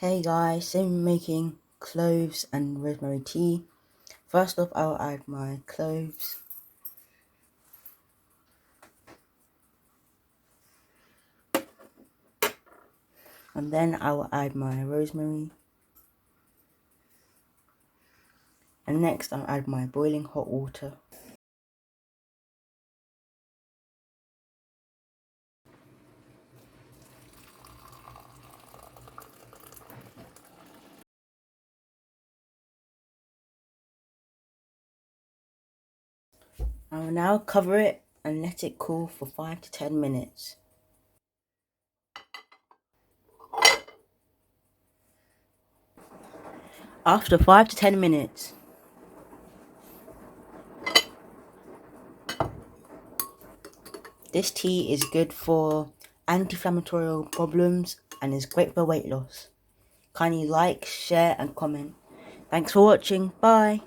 Hey guys, I'm making cloves and rosemary tea. First off, I'll add my cloves. And then I will add my rosemary. And next I'll add my boiling hot water. I will now cover it and let it cool for 5 to 10 minutes. After 5 to 10 minutes, this tea is good for anti-inflammatory problems and is great for weight loss. Kindly like, share and comment. Thanks for watching. Bye.